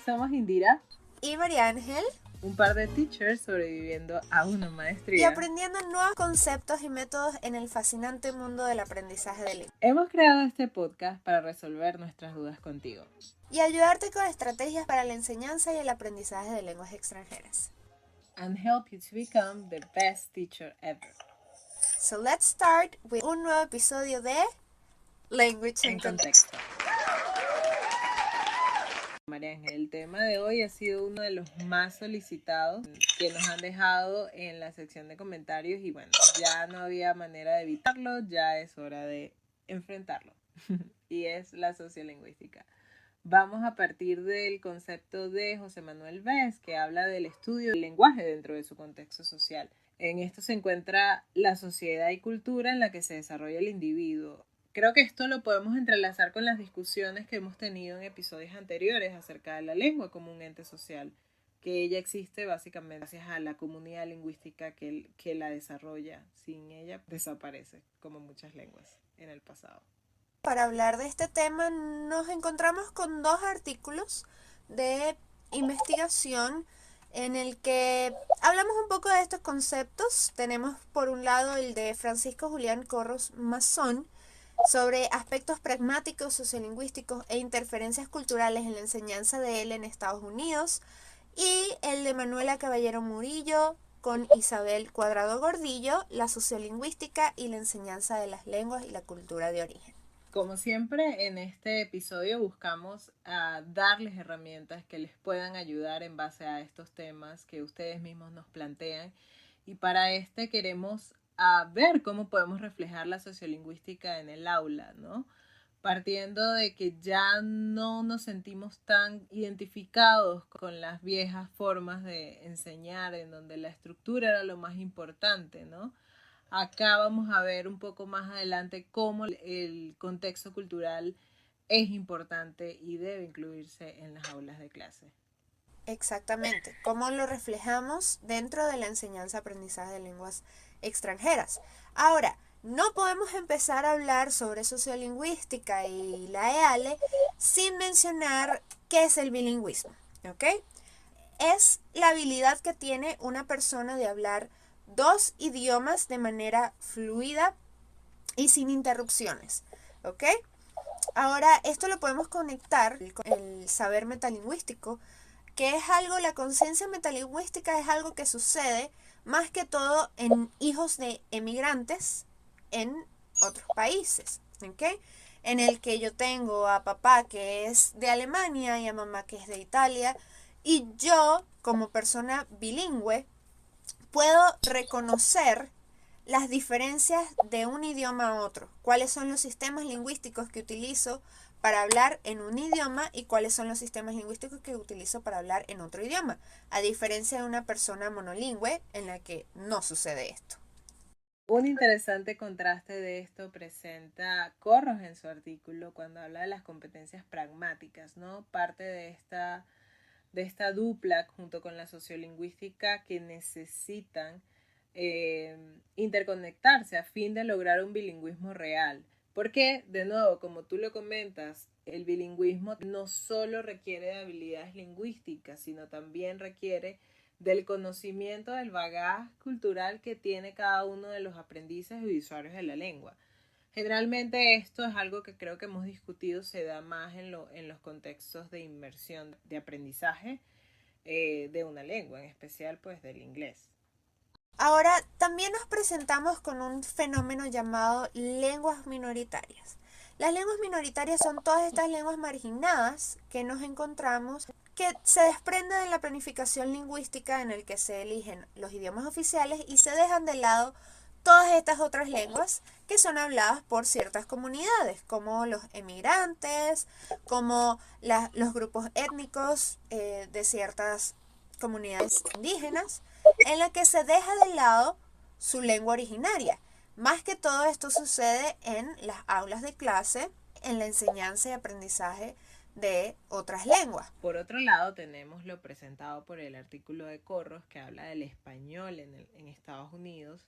Somos Indira y María Ángel, un par de teachers sobreviviendo a una maestría y aprendiendo nuevos conceptos y métodos en el fascinante mundo del aprendizaje de lengua. Hemos creado este podcast para resolver nuestras dudas contigo y ayudarte con estrategias para la enseñanza y el aprendizaje de lenguas extranjeras. And help you to become the best teacher ever. So let's start with un nuevo episodio de Language en Contexto. María Ángel, el tema de hoy ha sido uno de los más solicitados que nos han dejado en la sección de comentarios y bueno, ya no había manera de evitarlo, ya es hora de enfrentarlo y es la sociolingüística. Vamos a partir del concepto de José Manuel Vez, que habla del estudio del lenguaje dentro de su contexto social. En esto se encuentra la sociedad y cultura en la que se desarrolla el individuo. Creo que esto lo podemos entrelazar con las discusiones que hemos tenido en episodios anteriores acerca de la lengua como un ente social, que ella existe básicamente gracias a la comunidad lingüística que la desarrolla. Sin ella desaparece, como muchas lenguas en el pasado. Para hablar de este tema nos encontramos con dos artículos de investigación en el que hablamos un poco de estos conceptos. Tenemos por un lado el de Francisco Julián Corros Mazón sobre aspectos pragmáticos, sociolingüísticos e interferencias culturales en la enseñanza de él en Estados Unidos, y el de Manuela Caballero Murillo con Isabel Cuadrado Gordillo, la sociolingüística y la enseñanza de las lenguas y la cultura de origen. Como siempre, en este episodio buscamos darles herramientas que les puedan ayudar en base a estos temas que ustedes mismos nos plantean. Y para queremos ver cómo podemos reflejar la sociolingüística en el aula, ¿no? Partiendo de que ya no nos sentimos tan identificados con las viejas formas de enseñar, en donde la estructura era lo más importante, ¿no? Acá vamos a ver un poco más adelante cómo el contexto cultural es importante y debe incluirse en las aulas de clase. Exactamente, cómo lo reflejamos dentro de la enseñanza-aprendizaje de lenguas extranjeras. Ahora, no podemos empezar a hablar sobre sociolingüística y la EALE sin mencionar qué es el bilingüismo, ¿ok? Es la habilidad que tiene una persona de hablar dos idiomas de manera fluida y sin interrupciones, ¿ok? Ahora, esto lo podemos conectar con el saber metalingüístico, que es algo, la conciencia metalingüística es algo que sucede más que todo en hijos de emigrantes en otros países, ¿ok? En el que yo tengo a papá que es de Alemania y a mamá que es de Italia, y yo, como persona bilingüe, puedo reconocer las diferencias de un idioma a otro, cuáles son los sistemas lingüísticos que utilizo para hablar en un idioma y cuáles son los sistemas lingüísticos que utilizo para hablar en otro idioma, a diferencia de una persona monolingüe en la que no sucede esto. Un interesante contraste de esto presenta Corros en su artículo cuando habla de las competencias pragmáticas, ¿no? Parte de esta dupla junto con la sociolingüística que necesitan interconectarse a fin de lograr un bilingüismo real. Porque, de nuevo, como tú lo comentas, el bilingüismo no solo requiere de habilidades lingüísticas, sino también requiere del conocimiento del bagaje cultural que tiene cada uno de los aprendices y usuarios de la lengua. Generalmente esto es algo que creo que hemos discutido, se da más en los contextos de inmersión, de aprendizaje de una lengua, en especial pues del inglés. Ahora, también nos presentamos con un fenómeno llamado lenguas minoritarias. Las lenguas minoritarias son todas estas lenguas marginadas que nos encontramos, que se desprende de la planificación lingüística en el que se eligen los idiomas oficiales y se dejan de lado todas estas otras lenguas que son habladas por ciertas comunidades, como los emigrantes, como los grupos étnicos de ciertas comunidades indígenas, en la que se deja de lado su lengua originaria. Más que todo esto sucede en las aulas de clase, en la enseñanza y aprendizaje de otras lenguas. Por otro lado, tenemos lo presentado por el artículo de Corros que habla del español en Estados Unidos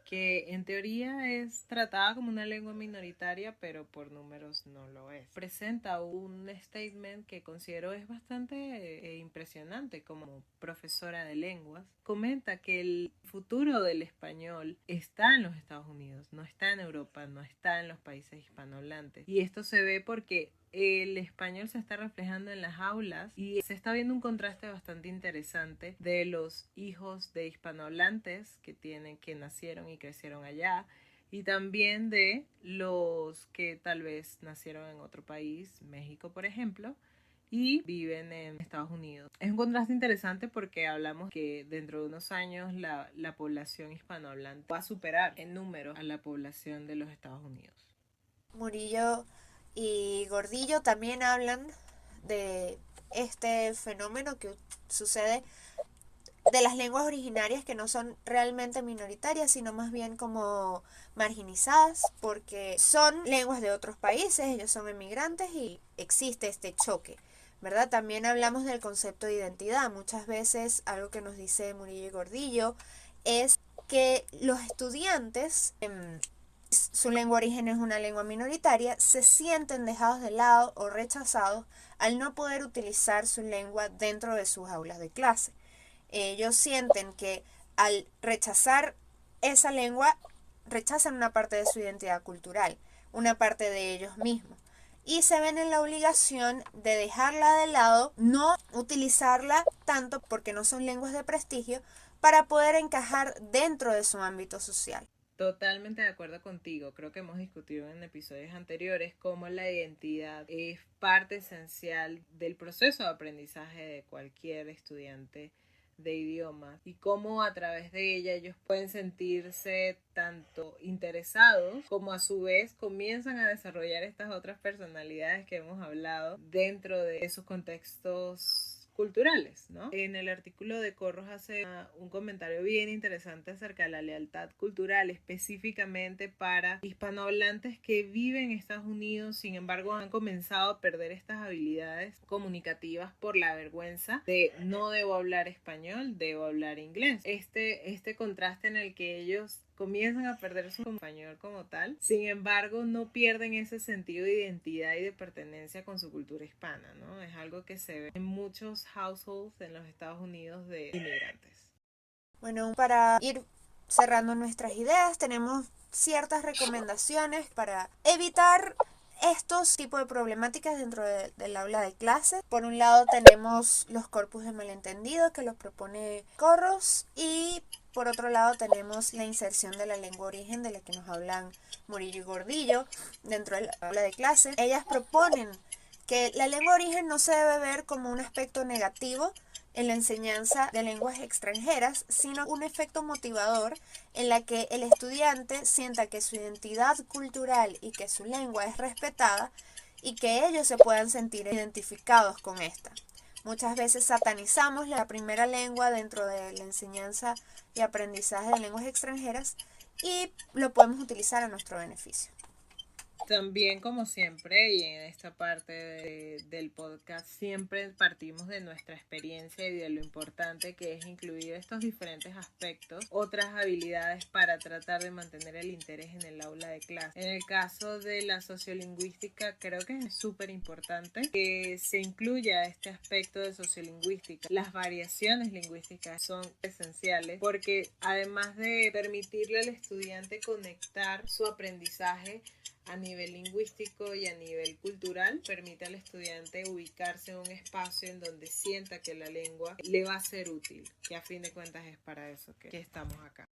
que en teoría es tratada como una lengua minoritaria, pero por números no lo es. Presenta un statement que considero es bastante impresionante como profesora de lenguas. Comenta que el futuro del español está en los Estados Unidos, no está en Europa, no está en los países hispanohablantes. Y esto se ve porque el español se está reflejando en las aulas y se está viendo un contraste bastante interesante de los hijos de hispanohablantes que nacieron y crecieron allá, y también de los que tal vez nacieron en otro país, México por ejemplo, y viven en Estados Unidos. Es un contraste interesante porque hablamos que dentro de unos años la población hispanohablante va a superar en número a la población de los Estados Unidos. Murillo y Gordillo también hablan de este fenómeno que sucede de las lenguas originarias que no son realmente minoritarias, sino más bien como marginizadas, porque son lenguas de otros países, ellos son emigrantes y existe este choque, ¿verdad? También hablamos del concepto de identidad. Muchas veces algo que nos dice Murillo y Gordillo es que los estudiantes, su lengua origen es una lengua minoritaria, se sienten dejados de lado o rechazados al no poder utilizar su lengua dentro de sus aulas de clase. Ellos sienten que al rechazar esa lengua, rechazan una parte de su identidad cultural, una parte de ellos mismos. Y se ven en la obligación de dejarla de lado, no utilizarla tanto porque no son lenguas de prestigio, para poder encajar dentro de su ámbito social. Totalmente de acuerdo contigo. Creo que hemos discutido en episodios anteriores cómo la identidad es parte esencial del proceso de aprendizaje de cualquier estudiante de idiomas y cómo a través de ella ellos pueden sentirse tanto interesados como a su vez comienzan a desarrollar estas otras personalidades que hemos hablado dentro de esos contextos culturales, ¿no? En el artículo de Corros hace un comentario bien interesante acerca de la lealtad cultural, específicamente para hispanohablantes que viven en Estados Unidos, sin embargo han comenzado a perder estas habilidades comunicativas por la vergüenza de no debo hablar español, debo hablar inglés. Este contraste en el que ellos comienzan a perder su español como tal, sin embargo no pierden ese sentido de identidad y de pertenencia con su cultura hispana, ¿no? Es algo que se ve en muchos households en los Estados Unidos de inmigrantes. Bueno, para ir cerrando nuestras ideas, tenemos ciertas recomendaciones para evitar estos tipos de problemáticas dentro del aula de clase. Por un lado tenemos los corpus de malentendido que los propone Corros, y por otro lado tenemos la inserción de la lengua origen de la que nos hablan Murillo y Gordillo dentro del aula de clase. Ellas proponen que la lengua origen no se debe ver como un aspecto negativo en la enseñanza de lenguas extranjeras, sino un efecto motivador en la que el estudiante sienta que su identidad cultural y que su lengua es respetada y que ellos se puedan sentir identificados con esta. Muchas veces satanizamos la primera lengua dentro de la enseñanza y aprendizaje de lenguas extranjeras y lo podemos utilizar a nuestro beneficio. También, como siempre, y en esta parte del podcast, siempre partimos de nuestra experiencia y de lo importante que es incluir estos diferentes aspectos, otras habilidades para tratar de mantener el interés en el aula de clase. En el caso de la sociolingüística, creo que es súper importante que se incluya este aspecto de sociolingüística. Las variaciones lingüísticas son esenciales porque además de permitirle al estudiante conectar su aprendizaje a nivel lingüístico y a nivel cultural, permite al estudiante ubicarse en un espacio en donde sienta que la lengua le va a ser útil, que a fin de cuentas es para eso que estamos acá.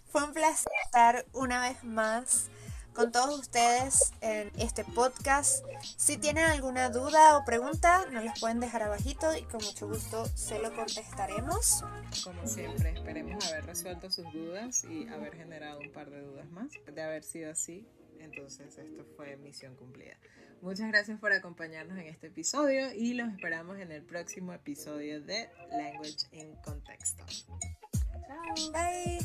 Fue un placer estar una vez más con todos ustedes en este podcast. Si tienen alguna duda o pregunta, nos las pueden dejar abajito y con mucho gusto se lo contestaremos. Como siempre, esperemos haber resuelto sus dudas y haber generado un par de dudas más. De haber sido así, entonces esto fue misión cumplida. Muchas gracias por acompañarnos en este episodio y los esperamos en el próximo episodio de Language in Contexto. Chao. Bye.